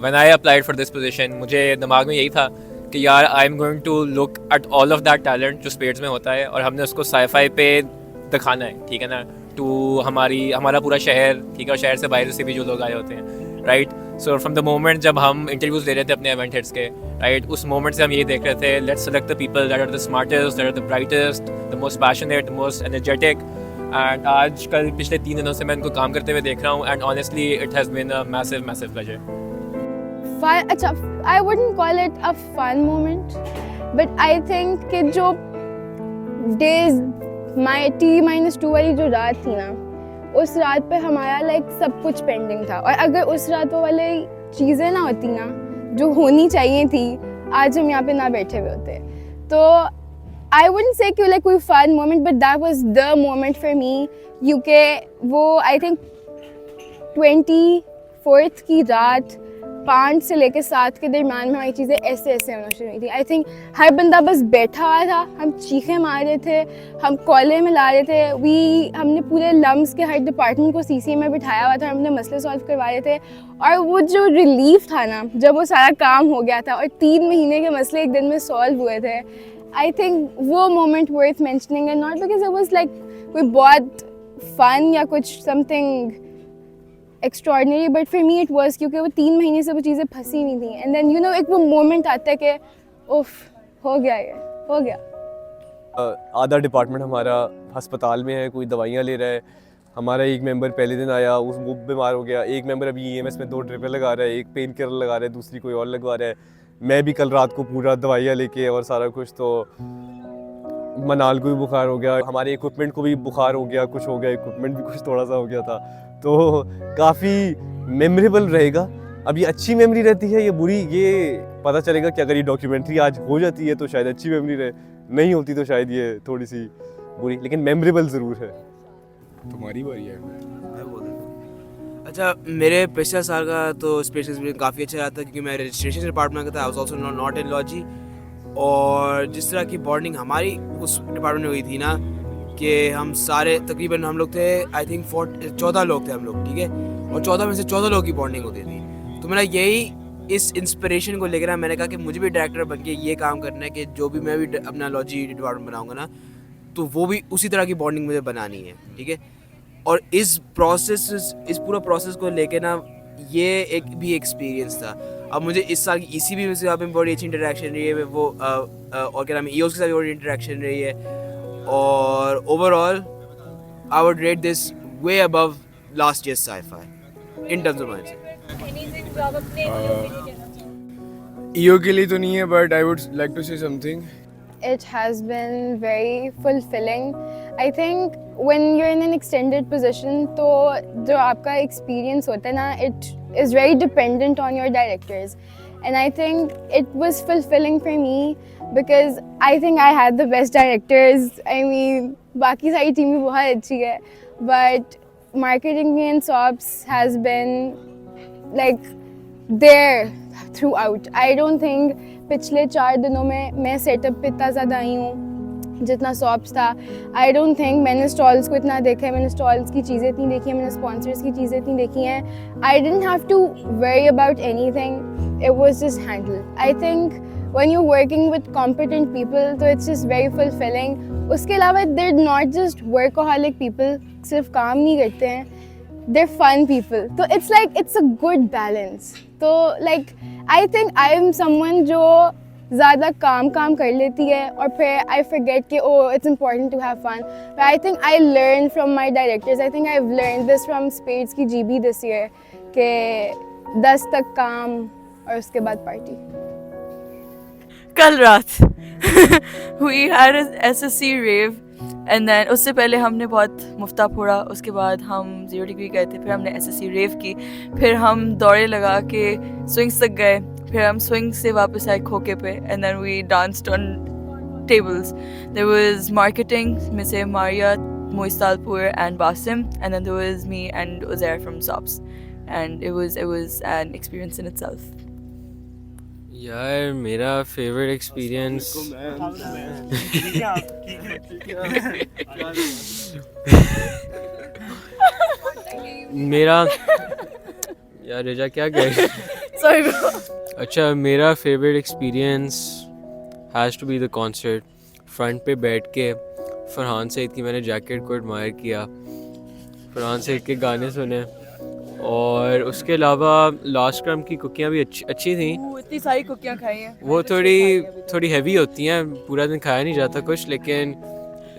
when I applied for this position मुझे दिमाग में यही था कि यार I am going to look at all of that talent जो स्पेड्स में होता है और हमने उसको साईफाई पे दिखाना है, ठीक है ना, टू हमारा पूरा शहर, ठीक है, और शहर से बाहर से भी जो लोग आए होते हैं. Right, so from the moment जब हम इंटरव्यूज़ ले रहे थे अपने इवेंट हेड्स के, राइट, उस मोमेंट से हम ये देख रहे थे let's select the people that are the smartest, that are the brightest, the most passionate, the most energetic. And आज कल पिछले 3 दिनों से मैं इनको काम करते हुए देख रहा हूँ and honestly it has been a massive pleasure. अच्छा, I wouldn't call it a fun moment, but I think कि जो days T-2 वाली जो रात थी ना, उस रात पे हमारा लाइक सब कुछ पेंडिंग था, और अगर उस रात वो वाली चीज़ें ना होती ना जो होनी चाहिए थी, आज हम यहाँ पे ना बैठे हुए होते. तो I wouldn't say कि लाइक कोई fun moment, but that was the moment for me, क्योंकि वो I think 24th की रात 5 से लेकर 7 के दरम्यान में हमारी चीज़ें ऐसे होना शुरू हुई थी. आई थिंक हर बंदा बस बैठा हुआ था, हम चीखें मार रहे थे, हम कॉलें में ला रहे थे, हमने पूरे लम्स के हर डिपार्टमेंट को CCA में बिठाया हुआ था, हमने मसले सॉल्व करवा रहे थे. और वो जो रिलीफ था ना जब वो सारा काम हो गया था और 3 महीने के मसले एक दिन में सॉल्व हुए थे, आई थिंक वो मोमेंट वर्थ मेंशनिंग है. Not because it was like कोई बहुत फन या कुछ something extraordinary, but for me it was, क्योंकि वो 3 महीने से वो चीज़ें फंसी नहीं थी. एंड देन यू नो एक वो मोमेंट आता है कि उफ हो गया, ये हो गया. आधा डिपार्टमेंट हमारा अस्पताल में है, कोई दवाइयाँ ले रहा है. हमारा एक मेंबर पहले दिन आया, वो बीमार हो गया. एक मेंबर अभी EMS में 2 ड्रिपें लगा रहा है, एक पेन किलर लगा रहा है, दूसरी कोई और लगवा रहा है. मैं भी कल रात को पूरा दवाइयाँ लेके और सारा कुछ, तो मनाल को भी बुखार हो गया, हमारे इक्विपमेंट को भी बुखार हो गया, कुछ हो गया, इक्विपमेंट भी कुछ थोड़ा सा हो गया था. तो काफ़ी मेमोरेबल रहेगा. अब ये अच्छी मेमोरी रहती है या बुरी, ये पता चलेगा कि अगर ये डॉक्यूमेंट्री आज हो जाती है तो शायद अच्छी मेमोरी रहे, नहीं होती तो शायद ये थोड़ी सी बुरी, लेकिन मेमोरेबल ज़रूर है. तुम्हारी बारी है. अच्छा, मेरे पिछले साल का तो स्पेस एक्सपीरियंस काफ़ी अच्छा रहा था, क्योंकि मैं रजिस्ट्रेशन डिपार्टमेंट का था. I was also not in logy, और जिस तरह की बॉन्डिंग हमारी उस डिपार्टमेंट में हुई थी ना, कि हम सारे तकरीबन हम लोग थे आई थिंक 14 लोग थे हम लोग, ठीक है, और 14 में से 14 लोगों की बॉन्डिंग होती थी. तो मेरा यही इस इंस्पिरेशन को लेकर मैंने कहा कि मुझे भी डायरेक्टर बन के ये काम करना है कि जो भी मैं भी अपना लॉजी डिपार्टमेंट बनाऊंगा ना, तो वो भी उसी तरह की बॉन्डिंग मुझे बनानी है, ठीक है. और इस पूरा प्रोसेस को लेकर ना ये एक भी एक्सपीरियंस था. अब मुझे इस साल की ECB में से यहाँ पे बड़ी अच्छी इंटरेक्शन रही है, वो और क्या नाम है EOS के साथ भी बड़ी इंटरेक्शन रही है. और overall I would rate this way above last year sci-fi in terms of money. EO के लिए तो नहीं है, but I would like to say something. It has been very fulfilling. I think when you're in an extended position, तो जो आपका experience होता है ना, it is very dependent on your directors. And I think it was fulfilling for me because I think I had the best directors. I mean, बाकी सारी team भी बहुत अच्छी है, but marketing and SOPs has been like there throughout. I don't think पिछले 4 दिनों में मैं सेटअप पे इतना ज़्यादा आई हूँ जितना सॉप्स था। आई डोंट थिंक मैंने स्टॉल्स को इतना देखा है, मैंने स्टॉल्स की चीज़ें इतनी देखी हैं, मैंने स्पॉन्सर्स की चीज़ें इतनी देखी हैं। I didn't have to worry about anything, it was just handled. I think when you're working with competent people, तो it's just very fulfilling. उसके अलावा they're not just workaholic people, सिर्फ काम नहीं करते हैं, they're fun people. तो it's like it's a good balance. तो like I think I am someone जो ज़्यादा काम कर लेती है और फिर I forget कि oh it's important to have fun. But I think I learned from my directors. I think I've learned this from Spades की GB this year कि 10 तक काम और उसके बाद पार्टी। कल रात we had a SSC rave and then उससे पहले हमने बहुत मुफ्ता फोड़ा, उसके बाद हम 0 डिग्री गए थे, फिर हमने SSC रेव की, फिर हम दौड़े लगा के स्विंग्स तक गए, फिर हम स्विंग से वापस आए खोके पे and then we danced on tables. There was marketing में से Maria, Moise Talpur and Basim, and then there was me and Uzair from Sops, and it was an experience in itself. यार मेरा favourite experience मेरा यार रेजा क्या कह रही Sorry. अच्छा मेरा favourite experience has to be the concert. Front पे बैठ के फरहान सईद की मैंने जैकेट को एडमायर किया, फरहान सईद के गाने सुने, और उसके अलावा लास्ट क्रम की कुकियाँ भी अच्छी थी। इतनी सारी कुकियाँ खाई हैं। वो थोड़ी हैवी होती हैं, पूरा दिन खाया नहीं जाता कुछ, लेकिन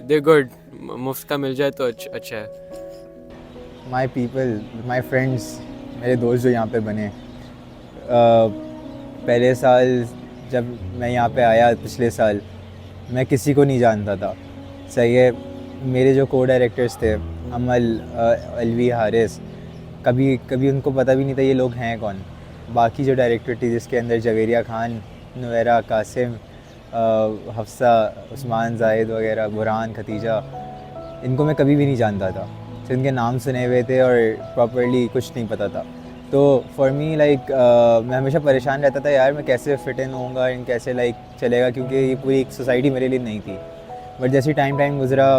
दे गुड, मुफ्त का मिल जाए तो अच्छा है। माई पीपल, माई फ्रेंड्स, मेरे दोस्त जो यहाँ पे बने, पहले साल जब मैं यहाँ पे आया पिछले साल, मैं किसी को नहीं जानता था। सही है, मेरे जो को डायरेक्टर्स थे अमल, अलवी, हारिस, कभी उनको पता भी नहीं था ये लोग हैं कौन। बाकी जो डायरेक्टर थी जिसके अंदर जवेरिया खान, नुवेरा, कासिम, हफ्सा, उस्मान, जाहिद वगैरह, बुरहान, खतीजा, इनको मैं कभी भी नहीं जानता था। तो इनके नाम सुने हुए थे और प्रॉपर्ली कुछ नहीं पता था। तो फॉर मी लाइक मैं हमेशा परेशान रहता था यार मैं कैसे फ़िट इन होऊंगा, इन कैसे लाइक चलेगा, क्योंकि ये पूरी एक सोसाइटी मेरे लिए नहीं थी। बट जैसे टाइम गुजरा,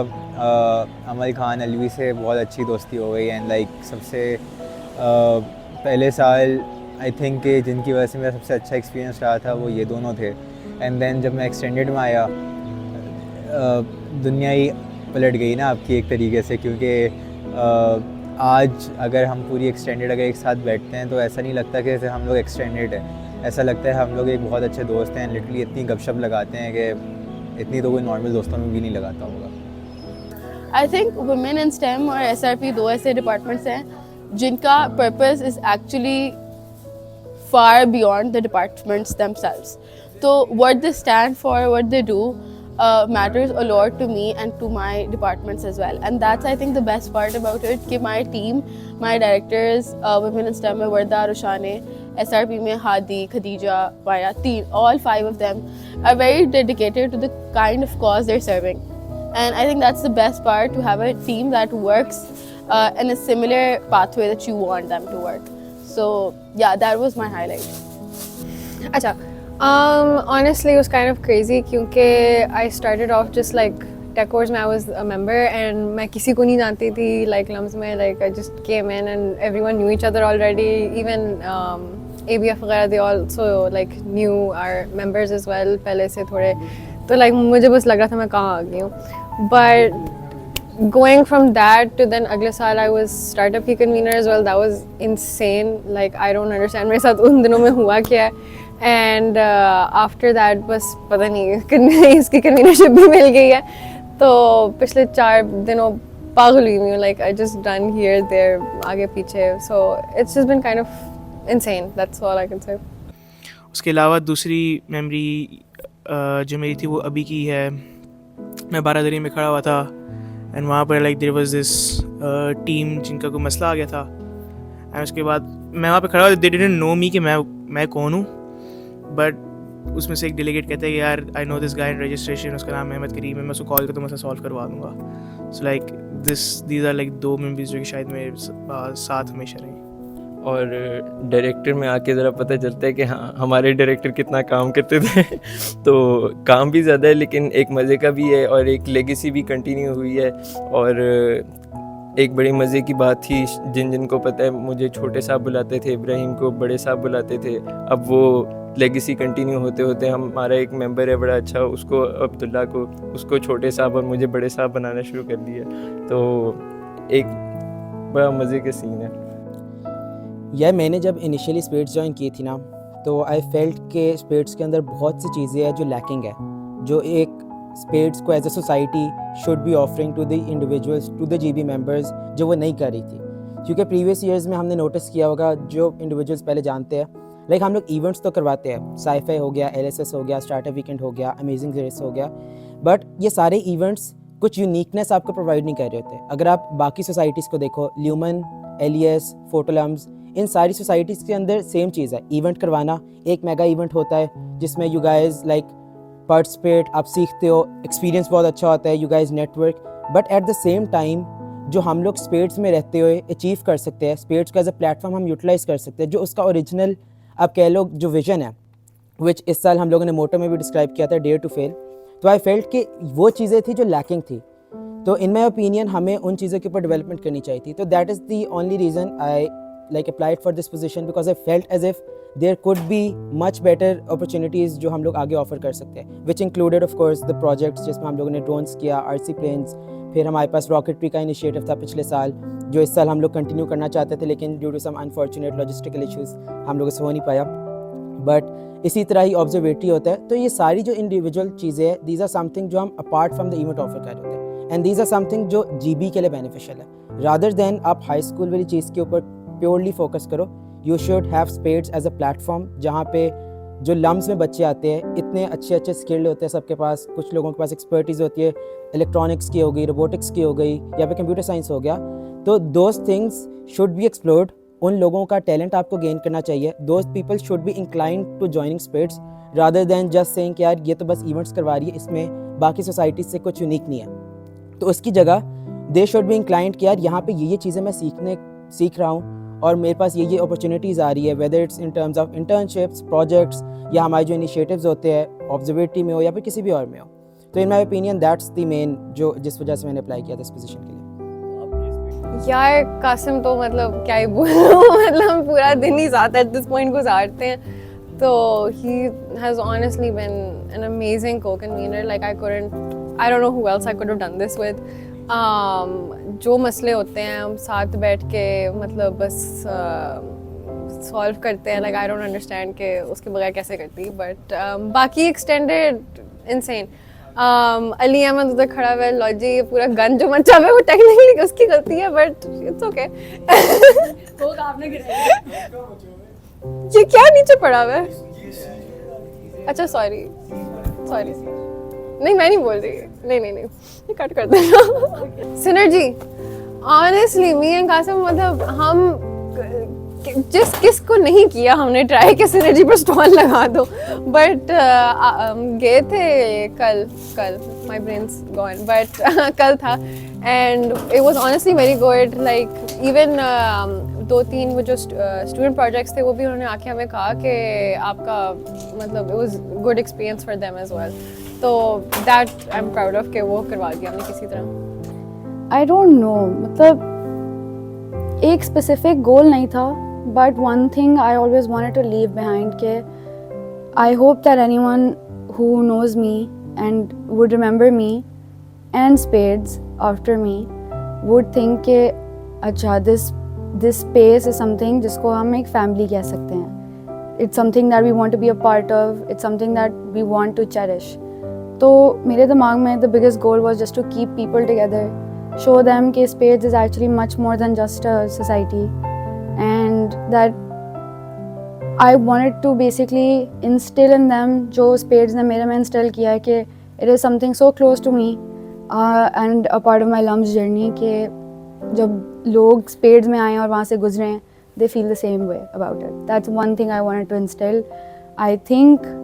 अमल खान, अलवी से बहुत अच्छी दोस्ती हो गई। एंड लाइक सबसे पहले साल आई थिंक जिनकी वजह से मेरा सबसे अच्छा एक्सपीरियंस रहा था वो ये दोनों थे। एंड देन जब मैं एक्सटेंडेड में आया, दुनिया ही पलट गई ना आपकी एक तरीके से, क्योंकि आज अगर हम पूरी एक्सटेंडेड अगर एक साथ बैठते हैं तो ऐसा नहीं लगता कि जैसे हम लोग एक्सटेंडेड हैं, ऐसा लगता है हम लोग एक बहुत अच्छे दोस्त हैं। लिटरली इतनी गपशप लगाते हैं कि इतनी तो कोई नॉर्मल दोस्तों में भी नहीं लगाता होगा। I think women in stem और SRP दो ऐसे डिपार्टमेंट्स हैं जिनका purpose is actually far beyond the departments themselves. So what they stand for, what they do matters a lot to me and to my departments as well. And that's I think the best part about it, कि my team, my directors, women in STEM में वर्दा, रुशाने, SRP में हादी, खदीजा, माया, all 5 of them are very dedicated to the kind of cause they're serving. And I think that's the best part, to have a team that works in a similar pathway that you want them to work. So yeah, that was my highlight. अच्छा, honestly it was kind of crazy क्योंकि I started off just like decors में I was a member and मैं किसी को नहीं जानती थी like LUMS में, like I just came in and everyone knew each other already, even ABF वगैरह they also like knew our members as well पहले से थोड़े, तो like मुझे बस लग रहा था मैं कहाँ आ गई हूँ। But going from that to then अगले साल I was startup की convener as well, that was insane, like I don't understand मेरे साथ उन दिनों में हुआ क्या है। And after that बस पता नहीं इसकी convenership भी मिल गई है, तो पिछले 4 दिनों पागल हुई हूँ, like I just done here there आगे पीछे, so it's just been kind of insane, that's all I can say. उसके अलावा दूसरी मेमोरी जो मेरी थी वो अभी की है। मैं बारादरी में खड़ा हुआ था एंड वहाँ पर like there was this team जिनका कोई मसला आ गया था, एंड उसके बाद मैं वहाँ पे खड़ा हुआ, दे डिडंट नो मी कि मैं कौन हूँ, बट उसमें से एक डेलीगेट कहता है कि यार I know this guy in registration, उसका नाम अहमद करीम है, मैं उसको कॉल करता हूँ, मैं सॉल्व करवा दूँगा। So like these are like 2 memories जो कि शायद मेरे साथ हमेशा रही। और डायरेक्टर में आके ज़रा पता चलता है कि हाँ हमारे डायरेक्टर कितना काम करते थे तो काम भी ज़्यादा है लेकिन एक मज़े का भी है और एक लेगेसी भी कंटिन्यू हुई है। और एक बड़ी मज़े की बात थी, जिनको पता है मुझे छोटे साहब बुलाते थे, इब्राहिम को बड़े साहब बुलाते थे, अब वो लेगेसी कंटिन्यू होते होते हमारा एक मेंबर है बड़ा अच्छा, उसको अब्दुल्ला को उसको छोटे साहब और मुझे बड़े साहब बनाना शुरू कर दिया। तो एक बड़ा मज़े का सीन है। यार मैंने जब इनिशियली स्पेड्स ज्वाइन की थी ना तो आई फेल्ट के स्पेड्स के अंदर बहुत सी चीज़ें हैं जो लैकिंग है, जो एक स्पेड्स को as a society should be offering to the individuals, to the GB members, जो वो नहीं कर रही थी। क्योंकि प्रीवियस ईयर्स में हमने नोटिस किया होगा, जो इंडिविजुअल्स पहले जानते हैं, लाइक हम लोग इवेंट्स तो करवाते हैं, साइफाई हो गया, LSS हो गया, स्टार्टअप वीकेंड हो गया, अमेजिंग रेस हो गया, बट ये सारे इवेंट्स कुछ यूनिकनेस आपको प्रोवाइड नहीं कर रहे होते। अगर आप बाकी सोसाइटीज़ को देखो, ल्यूमन, LES, फोटोलम्स, इन सारी सोसाइटीज़ के अंदर सेम चीज़ है, इवेंट करवाना। एक मेगा इवेंट होता है जिसमें यू गाइज लाइक पार्टिसिपेट, आप सीखते हो, एक्सपीरियंस बहुत अच्छा होता है, you guys network. But at the same time जो हम लोग स्पेड्स में रहते हुए अचीव कर सकते हैं, स्पेड्स को एज अ प्लेटफॉर्म हम यूटिलाइज़ कर सकते हैं, जो उसका ओरिजिनल आप कह लो जो विजन है, विच इस साल हम लोगों ने मोटो में भी डिस्क्राइब किया था, डेयर टू फेल। तो आई फेल्ट कि वो चीज़ें थी जो लैकिंग थी। तो इन माई ओपिनियन हमें उन चीज़ों के ऊपर डेवलपमेंट करनी चाहिए थी। तो that is the only reason I like applied for this position, because I felt as if there could be much better opportunities जो हम लोग आगे ऑफर कर सकते हैं, which included of course the projects जिसमें हम लोगों ने ड्रोन्स किया, RC planes, फिर हमारे पास रॉकेटरी का इनिशिएटिव था पिछले साल, जो इस साल हम लोग कंटिन्यू करना चाहते थे, लेकिन due to some unfortunate logistical issues हम लोगों से हो नहीं पाया। बट इसी तरह ही ऑब्जर्वेटरी होता है। तो ये सारी जो इंडिविजुअल चीज़ें हैं, दीज आर समथिंग जो हम apart from the event offer कर रहे होते हैं, एंड दीज आर समथिंग जो GB के लिए बेनिफिशियल है, रादर देन आप हाई स्कूल वाली चीज़ के ऊपर प्योरली फोकस करो। You should have spades as a platform जहाँ पे जो लम्स में बच्चे आते हैं, इतने अच्छे अच्छे स्किल्ड होते हैं सबके पास, कुछ लोगों के पास एक्सपर्टीज़ होती है, इलेक्ट्रॉनिक्स की हो गई, रोबोटिक्स की हो गई, या फिर कंप्यूटर साइंस हो गया। तो those things should be explored, उन लोगों का टैलेंट आपको गेन करना चाहिए। Those people should be inclined to joining spades rather than just saying कि यार ये तो बस इवेंट्स करवा रही है, इसमें बाकी सोसाइटीज़ से कुछ यूनिक नहीं है। तो उसकी जगह दे शुड बी इंक्लाइंड कि यार यहाँ पे ये चीज़ें मैं सीख रहा हूँ और मेरे पास ये अपॉर्चुनिटीज़ आ रही है, whether it's in terms of internships, projects, या हमारे जो इनिशिएटिव्स होते हैं ऑब्जर्वेटरी में हो या फिर किसी भी और में हो। तो in my opinion that's the main जो जिस वजह से मैंने अप्लाई किया था इस पोजीशन के लिए। यार कासिम तो मतलब क्या ही बोलूं मतलब पूरा दिन ही साथ एट दिस पॉइंट गुजारते हैं। तो he has honestly been an amazing co-convener, like I don't know who else I could have done this with. जो मसले होते हैं हम साथ बैठ के मतलब बस सॉल्व करते हैं, लाइक आई डोंट अंडरस्टैंड कि उसके बगैर कैसे करती। बट बाकी एक्सटेंडेड इनसेन। अली अहमद उधर खड़ा हुआ है, लॉजी ये पूरा गन जो मचा हुआ है वो टेक्निकली उसकी गलती है, बट इट्स ओके। ये क्या नीचे पड़ा हुआ है? अच्छा सॉरी नहीं मैं नहीं बोल रही, नहीं ये कट कर देना। Synergy honestly me and Qasim मतलब हम किस को नहीं किया हमने ट्राई कि सिनर्जी पर स्टॉल लगा दो, बट गए थे कल माई ब्रेन्स गॉन, बट कल था and it was honestly very good. Like even 2-3 वो जो स्टूडेंट प्रोजेक्ट्स थे वो भी उन्होंने आके हमें कहा कि आपका मतलब it was good experience for them as well. तो that I am proud of कि वो करवा दिया हमने किसी तरह। आई डोंट नो, मतलब एक स्पेसिफिक गोल नहीं था, but one thing I always wanted to leave behind के I hope that anyone who knows me and would remember me and Spades after me would think के अच्छा दिस स्पेस इज समथिंग जिसको हम एक family कह सकते हैं। It's something that we want to be a part of, it's something that we want to cherish. तो मेरे दिमाग में the biggest goal was just to keep people together, show them कि Spades is actually much more than just a society, and that I wanted to basically instill in them जो Spades ने मेरे में instill किया है कि it is something so close to me and a part of my LUMS journey कि जब लोग Spades में आए और वहाँ से गुजरे they feel the same way about it. That's one thing I wanted to instill. I think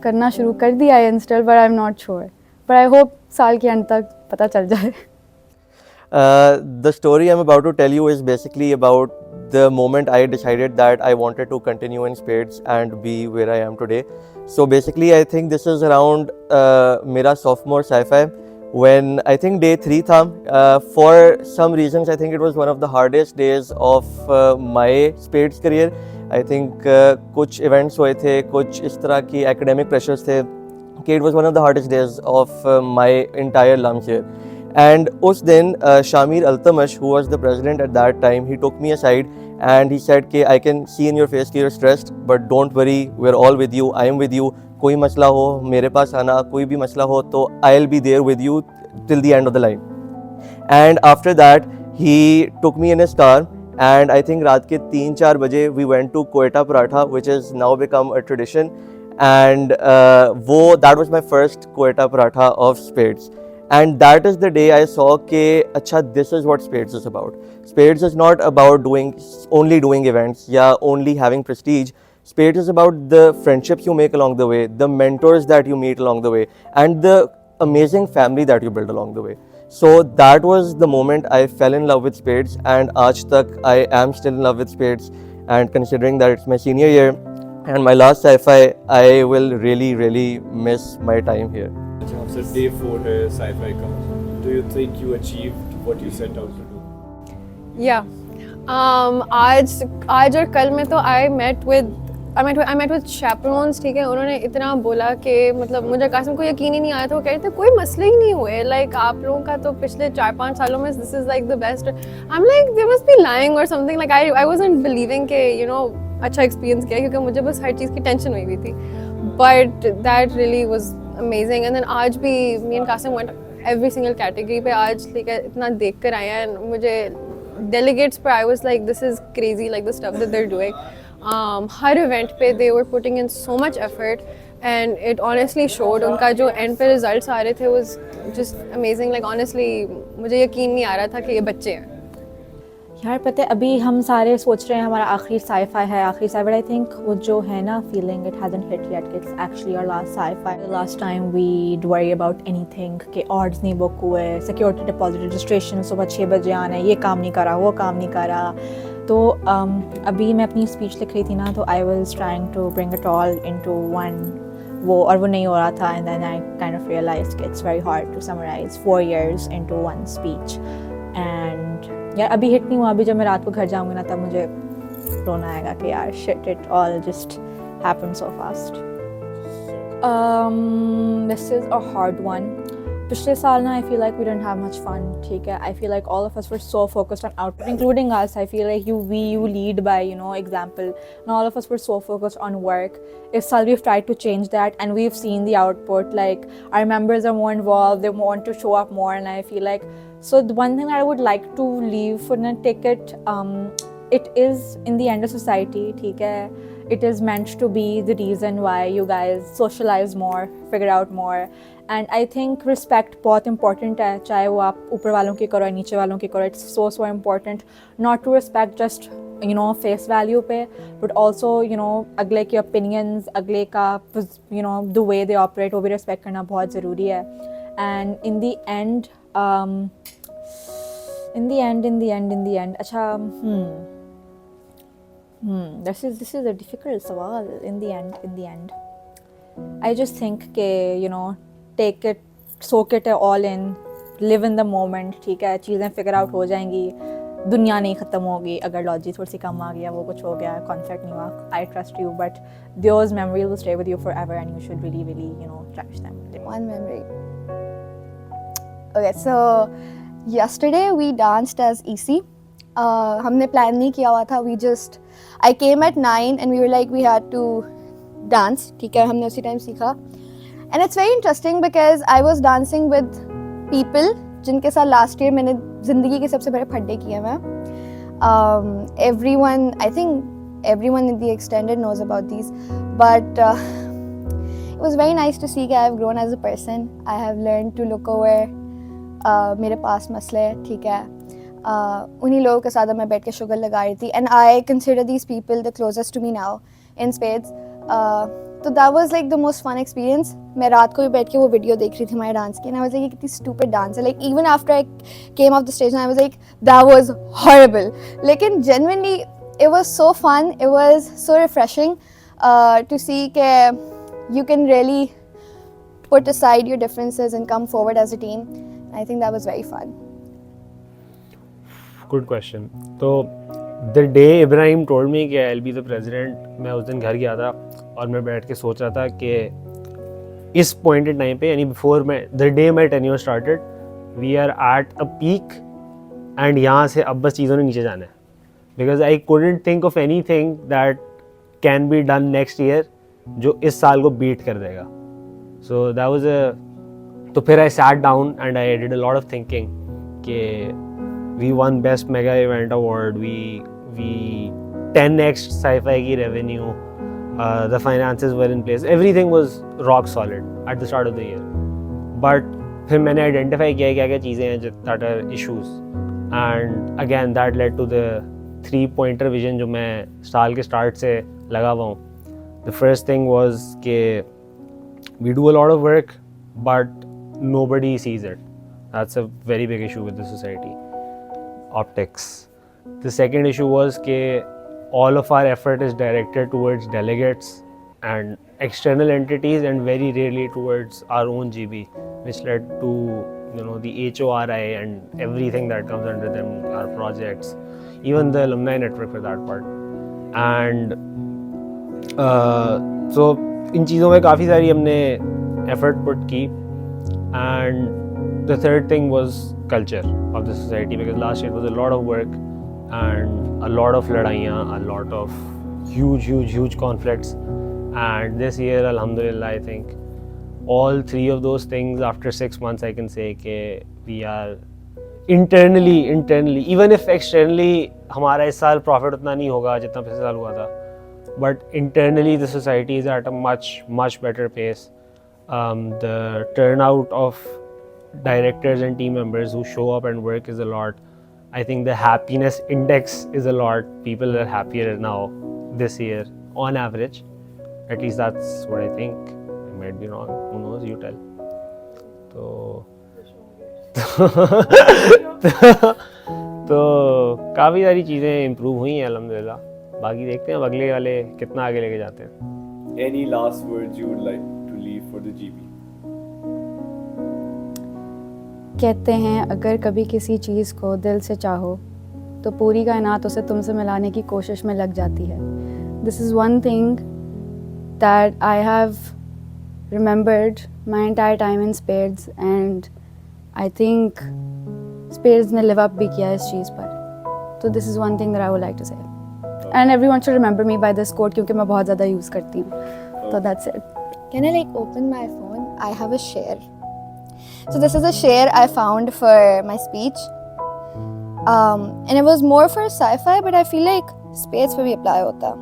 करना शुरू कर दिया है instill, but I'm not sure. But I hope साल के अंत तक पता चल जाए। The story I'm about to tell you is basically about the moment I decided that I wanted to continue in spades and be where I am today. So basically, I think this is around mera sophomore sci-fi, when I think day 3 tha. For some reasons, I think it was one of the hardest days of my spades career. I think कुछ events हुए थे, कुछ इस तरह की academic pressures थे कि it was one of the hardest days of my entire LUMS year. And उस दिन Shamir Altamash, who was the president at that time, he took me aside and he said कि I can see in your face कि you're stressed, but don't worry, we're all with you, I am with you. कोई मसला हो मेरे पास आना, कोई भी मसला हो तो I'll be there with you till the end of the line. And after that, he took me in his car, and I think रात के 3-4 बजे we went to Quetta Paratha, which has now become a tradition. And that was my first Quetta Paratha of spades. And that is the day I saw कि अच्छा, this is what spades is about. Spades is not about only doing events, yeah, only having prestige. Spades is about the friendships you make along the way, the mentors that you meet along the way, and the amazing family that you build along the way. So that was the moment I fell in love with spades, and aaj tak I am still in love with spades. And considering that it's my senior year and my last sci-fi, I will really, really miss my time here. So day 4 है sci-fi का. Do you think you achieved what you set out to do? Yeah. आज और कल में तो I met with chaperones, ठीक है. उन्होंने इतना बोला कि मतलब मुझे कासिम को यकीन ही नहीं आया था. वो कह रहे थे कोई मसले ही नहीं हुए, लाइक आप लोगों का तो पिछले 4-5 सालों में this is like the best. I'm like they must be lying or something. Like I wasn't believing कि you know अच्छा एक्सपीरियंस किया, क्योंकि मुझे बस हर चीज़ की टेंशन हुई हुई थी. But that really was amazing. And then आज भी me and Qasim went every single category पे. आज ठीक है इतना देख कर आए हैं, मुझे delegates पर I was like this is crazy, like the stuff that they're doing. Her event पे they were putting in so much effort, and it honestly showed. उनका जो end पे results आ रहे थे was just amazing. Like honestly मुझे यकीन नहीं आ रहा था कि ये बच्चे हैं. यार पता है अभी हम सारे सोच रहे हैं हमारा आखिरी साई-फाई है, आखिरी साई, बट आई थिंक वो जो है ना feeling it hasn't hit yet, it's actually our last sci-fi. Last time we worry about anything कि ऑर्ड्स नहीं बुक हुए, सिक्योरिटी डिपॉजिट रजिस्ट्रेशन सुबह 6 बजे आना है, ये काम नहीं करा, वो काम नहीं करा. तो अभी मैं अपनी स्पीच लिख रही थी ना, तो I was trying to bring it all into one वो नहीं हो रहा था. And then I kind of realised कि it's very hard to summarise 4 years into one speech. And यार अभी हिट नहीं हुआ. अभी जब मैं रात को घर जाऊँगी ना तब मुझे रोना आएगा कि यार shit it all just happened so fast. This is a hard one. पिछले साल ना I feel like we didn't have much fun, ठीक है. I feel like all of us were so focused on output, including us. I feel like you lead by example, and all of us were so focused on work. If Sal, we've tried to change that and we've seen the output, like our members are more involved, they want to show up more, and I feel like so the one thing that I would like to leave for the ticket, it is in the end of society, ठीक है. It is meant to be the reason why you guys socialize more, figure out more. And I think respect बहुत important है, चाहे वो आप ऊपर वालों की करो या नीचे वालों की करो. It's so important not to respect just face value पे, but also अगले के opinions, अगले का the way they operate वो भी respect करना बहुत ज़रूरी है. And in the end अच्छा this is a difficult सवाल. In the end I just think कि take it, soak it all in, live in the moment, ठीक है. चीज़ें figure out हो जाएंगी, दुनिया नहीं ख़त्म होगी. अगर लॉजी थोड़ी सी कम आ गया, वो कुछ हो गया, कॉन्सेप्ट नहीं हुआ, I trust you, but those memories will stay with you forever and you should really cherish them. One memory. Okay, so yesterday we danced as EC. हमने plan नहीं किया हुआ था. I came at 9 and we were like we had to dance, ठीक है. हमने उसी time सीखा. And it's very interesting because I was dancing with people जिनके साथ last year मैंने ज़िंदगी के सबसे बड़े फड्डे किए मैं. Everyone, I think everyone in the extended knows about these, but it was very nice to see that I have grown as a person. I have learned to look over मेरे पास मसले, ठीक है. उन्हीं लोगों के साथ मैं बैठ के शुगर लगा रही थी. And I consider these people the closest to me now in spades. तो that was like the most fun experience. मैं रात को भी बैठ के वो वीडियो देख रही थी हमारे डांस की, and I was like ये कितनी stupid dance है. Like even after I came off the stage, I was like that was horrible. लेकिन genuinely it was so fun. It was so refreshing to see that you can really put aside your differences and come forward as a team. I think that was very fun. Good question. So the day Ibrahim told me कि I'll be the president, मैं उस दिन घर गया था और मैं बैठ के सोच रहा था कि इस point in time पे यानी before the day my tenure started, we are at a peak and यहाँ से अब बस चीज़ों ने नीचे जाना है. Because I couldn't think of anything that can be done next year जो इस साल को beat कर देगा. So that was तो फिर I sat down and I did a lot of thinking कि we won best mega event award, we 10x sci-fi की revenue, the finances were in place, everything was rock solid at the start of the year. But फिर मैंने identify किया क्या क्या चीज़ें हैं that are issues, and again that led to the 3-pointer vision जो मैं साल के start से लगा हुआ हूँ. The first thing was कि we do a lot of work but nobody sees it. That's a very big issue with the society. Optics. The second issue was that all of our effort is directed towards delegates and external entities and very rarely towards our own GB, which led to the HORI and everything that comes under them, our projects, even the alumni network for that part. And so इन चीज़ों में काफ़ी सारी हमने effort put की. And the third thing was culture of the society, because last year was a lot of work and a lot of ladaiyan, a lot of huge conflicts. And this year, alhamdulillah, I think all three of those things after 6 months I can say that we are internally, even if externally हमारा इस साल profit उतना नहीं होगा जितना पिछले साल हुआ था, but internally the society is at a much better pace. The turnout of directors and team members who show up and work is a lot. I think the happiness index is a lot. People are happier now this year on average. At least that's what I think. I might be wrong. Who knows? You tell. तो काफ़ी सारी चीज़ें improve हुई हैं अल्हम्दुलिल्लाह. बाकी देखते हैं अब अगले वाले कितना आगे लेके जाते हैं. Any last words you would like to leave for the GB? कहते हैं अगर कभी किसी चीज़ को दिल से चाहो तो पूरी कायनात उसे तुमसे मिलाने की कोशिश में लग जाती है. This is one thing that I have remembered my entire time in Spades, and I think Spades ने live up भी किया इस चीज़ पर. So this is one thing that I would like to say. And everyone should remember me by this quote क्योंकि मैं बहुत ज़्यादा use करती हूँ. So that's it. Can I open my phone? I have a share. So this is a share I found for my speech. And it was more for sci-fi, but I feel like Spades पे भी apply होता.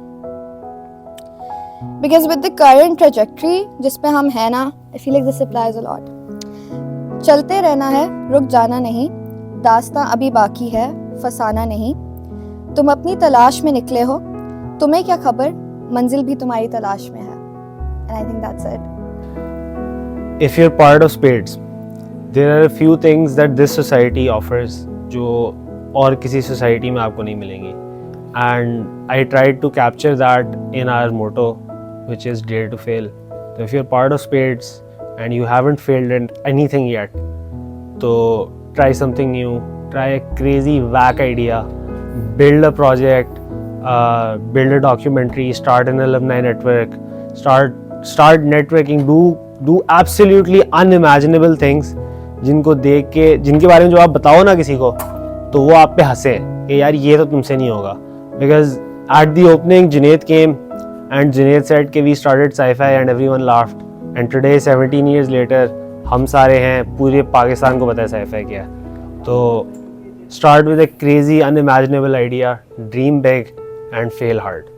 Because with the current trajectory जिस पे हम हैं ना, I feel like this applies a lot. चलते रहना है, रुक जाना नहीं, दास्तां अभी बाकी है, फसाना नहीं. तुम अपनी तलाश में निकले हो, तुम्हें क्या खबर, मंजिल भी तुम्हारी तलाश में है. And I think that's it. If you're part of Spades, there are a few things that this society offers जो और किसी society में आपको नहीं मिलेंगी. And I tried to capture that in our motto, which is dare to fail. So if you're part of Spades and you haven't failed in anything yet, so try something new, try a crazy whack idea, build a project, build a documentary, start an alumni network, start networking, do absolutely unimaginable things जिनको देख के, जिनके बारे में जो आप बताओ ना किसी को तो वो आप पे हंसे कि यार ये तो तुमसे नहीं होगा. Because at the opening Junaid came and Junaid said कि we started sci-fi and everyone laughed, and today 17 years later हम सारे हैं, पूरे पाकिस्तान को पता है sci-fi क्या है. तो start with a crazy unimaginable idea, dream big and fail hard.